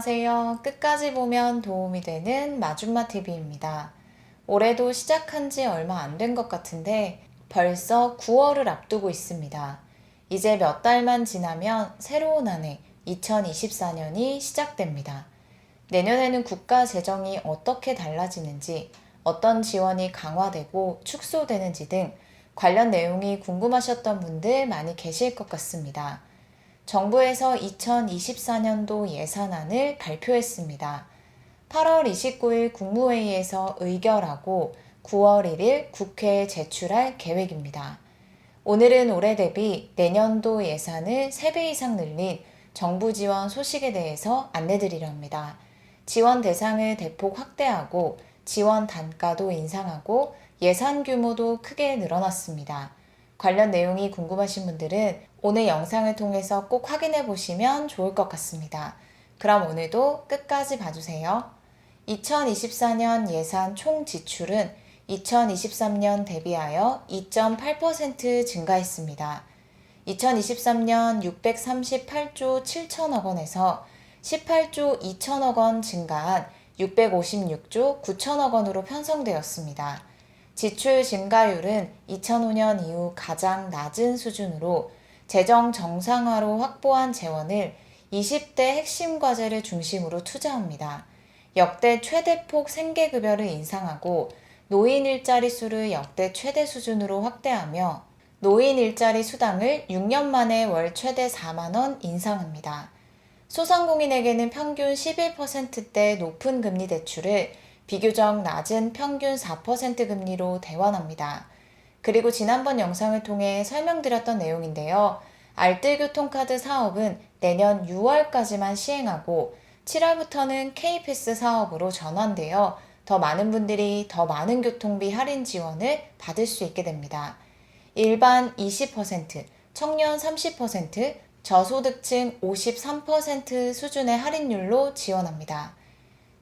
안녕하세요. 끝까지 보면 도움이 되는 마줌마TV입니다. 올해도 시작한 지 얼마 안 된 것 같은데 벌써 9월을 앞두고 있습니다. 이제 몇 달만 지나면 새로운 한 해 2024년이 시작됩니다. 내년에는 국가 재정이 어떻게 달라지는지, 어떤 지원이 강화되고 축소되는지 등 관련 내용이 궁금하셨던 분들 많이 계실 것 같습니다. 정부에서 2024년도 예산안을 발표했습니다. 8월 29일 국무회의에서 의결하고 9월 1일 국회에 제출할 계획입니다. 오늘은 올해 대비 내년도 예산을 3배 이상 늘린 정부 지원 소식에 대해서 안내드리려 합니다. 지원 대상을 대폭 확대하고 지원 단가도 인상하고 예산 규모도 크게 늘어났습니다. 관련 내용이 궁금하신 분들은 오늘 영상을 통해서 꼭 확인해 보시면 좋을 것 같습니다. 그럼 오늘도 끝까지 봐주세요. 2024년 예산 총 지출은 2023년 대비하여 2.8% 증가했습니다. 2023년 638조 7천억 원에서 18조 2천억 원 증가한 656조 9천억 원으로 편성되었습니다. 지출 증가율은 2005년 이후 가장 낮은 수준으로 재정 정상화로 확보한 재원을 20대 핵심 과제를 중심으로 투자합니다. 역대 최대폭 생계급여를 인상하고 노인 일자리 수를 역대 최대 수준으로 확대하며 노인 일자리 수당을 6년 만에 월 최대 4만 원 인상합니다. 소상공인에게는 평균 11%대 높은 금리 대출을 비교적 낮은 평균 4% 금리로 대환합니다. 그리고 지난번 영상을 통해 설명드렸던 내용인데요. 알뜰교통카드 사업은 내년 6월까지만 시행하고 7월부터는 K패스 사업으로 전환되어 더 많은 분들이 더 많은 교통비 할인 지원을 받을 수 있게 됩니다. 일반 20%, 청년 30%, 저소득층 53% 수준의 할인율로 지원합니다.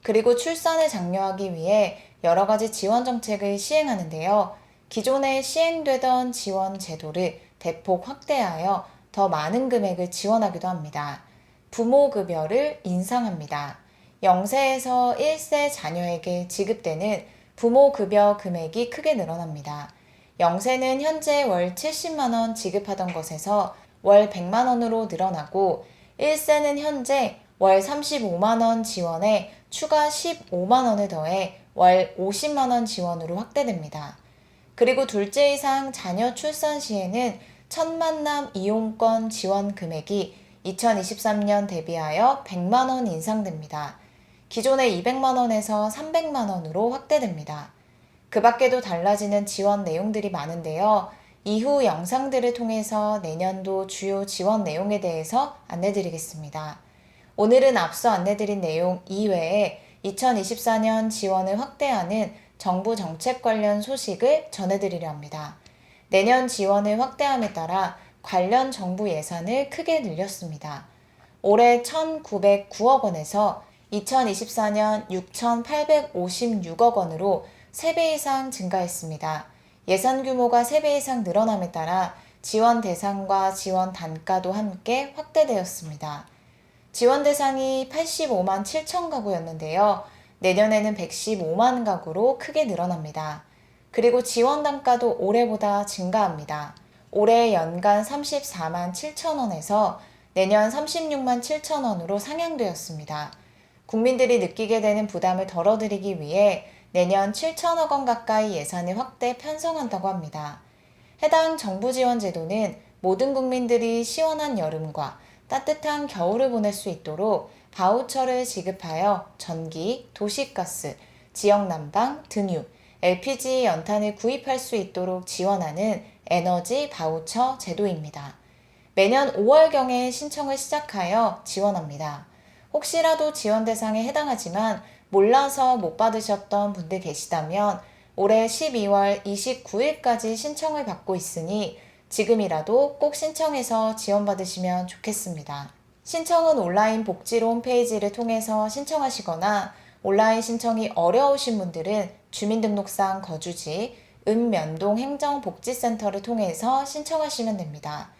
그리고 출산을 장려하기 위해 여러 가지 지원 정책을 시행하는데요. 기존에 시행되던 지원 제도를 대폭 확대하여 더 많은 금액을 지원하기도 합니다. 부모급여를 인상합니다. 0세에서 1세 자녀에게 지급되는 부모급여 금액이 크게 늘어납니다. 0세는 현재 월 70만 원 지급하던 것에서 월 100만 원으로 늘어나고 1세는 현재 월 35만 원 지원에 추가 15만 원을 더해 월 50만 원 지원으로 확대됩니다. 그리고 둘째 이상 자녀 출산 시에는 첫 만남 이용권 지원 금액이 2023년 대비하여 100만 원 인상됩니다. 기존의 200만 원에서 300만 원으로 확대됩니다. 그 밖에도 달라지는 지원 내용들이 많은데요. 이후 영상들을 통해서 내년도 주요 지원 내용에 대해서 안내드리겠습니다. 오늘은 앞서 안내드린 내용 이외에 2024년 지원을 확대하는 정부 정책 관련 소식을 전해드리려 합니다. 내년 지원을 확대함에 따라 관련 정부 예산을 크게 늘렸습니다. 올해 1,909억 원에서 2024년 6,856억 원으로 3배 이상 증가했습니다. 예산 규모가 3배 이상 늘어남에 따라 지원 대상과 지원 단가도 함께 확대되었습니다. 지원 대상이 85만 7천 가구였는데요. 내년에는 115만 가구로 크게 늘어납니다. 그리고 지원 단가도 올해보다 증가합니다. 올해 연간 34만 7천 원에서 내년 36만 7천 원으로 상향되었습니다. 국민들이 느끼게 되는 부담을 덜어드리기 위해 내년 7천억 원 가까이 예산을 확대 편성한다고 합니다. 해당 정부 지원 제도는 모든 국민들이 시원한 여름과 따뜻한 겨울을 보낼 수 있도록 바우처를 지급하여 전기, 도시가스, 지역난방, 등유, LPG 연탄을 구입할 수 있도록 지원하는 에너지 바우처 제도입니다. 매년 5월경에 신청을 시작하여 지원합니다. 혹시라도 지원 대상에 해당하지만 몰라서 못 받으셨던 분들 계시다면 올해 12월 29일까지 신청을 받고 있으니 지금이라도 꼭 신청해서 지원받으시면 좋겠습니다. 신청은 온라인 복지로 홈페이지를 통해서 신청하시거나 온라인 신청이 어려우신 분들은 주민등록상 거주지, 읍면동 행정복지센터를 통해서 신청하시면 됩니다.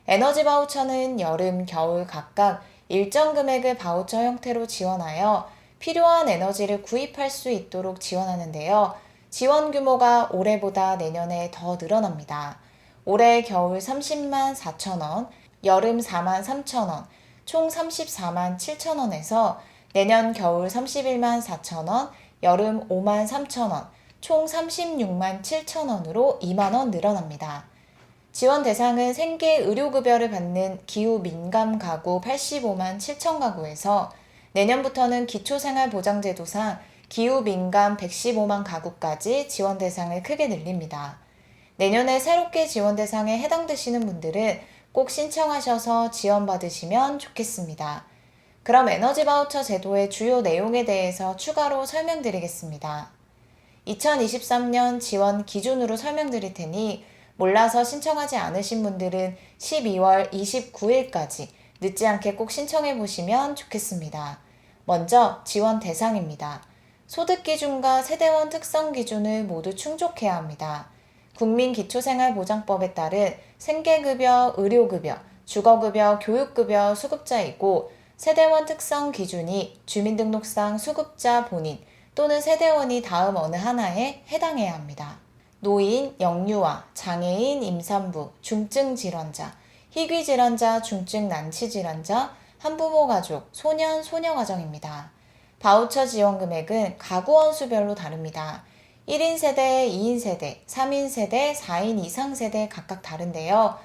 에너지 바우처는 여름, 겨울 각각 일정 금액을 바우처 형태로 지원하여 필요한 에너지를 구입할 수 있도록 지원하는데요. 지원 규모가 올해보다 내년에 더 늘어납니다. 올해 겨울 30만 4천 원, 여름 4만 3천 원, 총 34만 7천 원에서 내년 겨울 31만 4천 원, 여름 5만 3천 원, 총 36만 7천 원으로 2만 원 늘어납니다. 지원 대상은 생계 의료급여를 받는 기후 민감 가구 85만 7천 가구에서 내년부터는 기초생활보장제도상 기후 민감 115만 가구까지 지원 대상을 크게 늘립니다. 내년에 새롭게 지원 대상에 해당되시는 분들은 꼭 신청하셔서 지원받으시면 좋겠습니다. 그럼 에너지 바우처 제도의 주요 내용에 대해서 추가로 설명드리겠습니다. 2023년 지원 기준으로 설명드릴 테니 몰라서 신청하지 않으신 분들은 12월 29일까지 늦지 않게 꼭 신청해 보시면 좋겠습니다. 먼저 지원 대상입니다. 소득 기준과 세대원 특성 기준을 모두 충족해야 합니다. 국민기초생활보장법에 따른 생계급여, 의료급여, 주거급여, 교육급여 수급자이고 세대원 특성 기준이 주민등록상 수급자 본인 또는 세대원이 다음 어느 하나에 해당해야 합니다. 노인, 영유아, 장애인, 임산부, 중증질환자, 희귀질환자, 중증난치질환자, 한부모 가족, 소년, 소녀가정입니다. 바우처 지원 금액은 가구원 수별로 다릅니다. 1인 세대, 2인 세대, 3인 세대, 4인 이상 세대 각각 다른데요.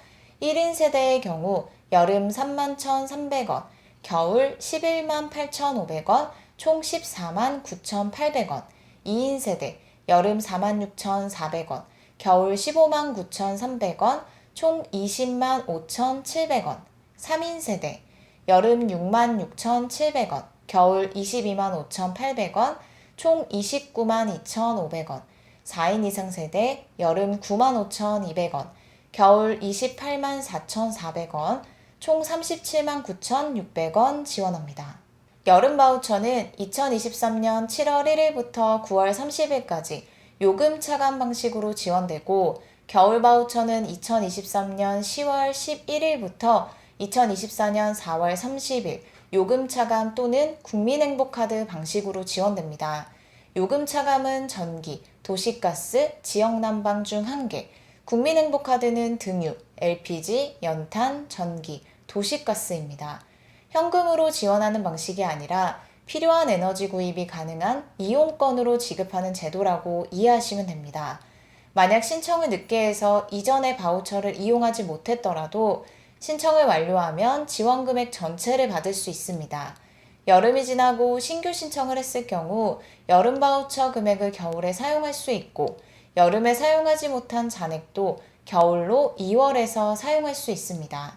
1인 세대의 경우 여름 3만 1,300원, 겨울 11만 8,500원, 총 14만 9,800원, 2인 세대 여름 46,400원, 겨울 15만 9,300원, 총 20만 5,700원, 3인 세대 여름 6만 6,700원, 겨울 22만 5,800원, 총 29만 2,500원, 4인 이상 세대 여름 9만 5,200원, 겨울 28만 4,400원, 총 37만 9,600원 지원합니다. 여름 바우처는 2023년 7월 1일부터 9월 30일까지 요금 차감 방식으로 지원되고 겨울 바우처는 2023년 10월 11일부터 2024년 4월 30일 요금 차감 또는 국민행복카드 방식으로 지원됩니다. 요금 차감은 전기, 도시가스, 지역난방 중 1개, 국민행복카드는 등유, LPG, 연탄, 전기, 도시가스입니다. 현금으로 지원하는 방식이 아니라 필요한 에너지 구입이 가능한 이용권으로 지급하는 제도라고 이해하시면 됩니다. 만약 신청을 늦게 해서 이전의 바우처를 이용하지 못했더라도 신청을 완료하면 지원 금액 전체를 받을 수 있습니다. 여름이 지나고 신규 신청을 했을 경우 여름 바우처 금액을 겨울에 사용할 수 있고 여름에 사용하지 못한 잔액도 겨울로 2월에서 사용할 수 있습니다.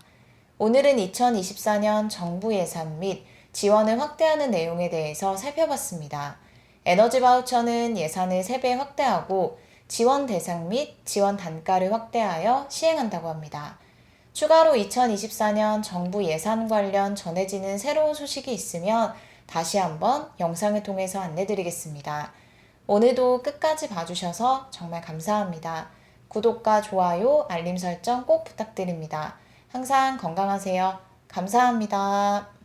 오늘은 2024년 정부 예산 및 지원을 확대하는 내용에 대해서 살펴봤습니다. 에너지 바우처는 예산을 3배 확대하고 지원 대상 및 지원 단가를 확대하여 시행한다고 합니다. 추가로 2024년 정부 예산 관련 전해지는 새로운 소식이 있으면 다시 한번 영상을 통해서 안내드리겠습니다. 오늘도 끝까지 봐주셔서 정말 감사합니다. 구독과 좋아요, 알림 설정 꼭 부탁드립니다. 항상 건강하세요. 감사합니다.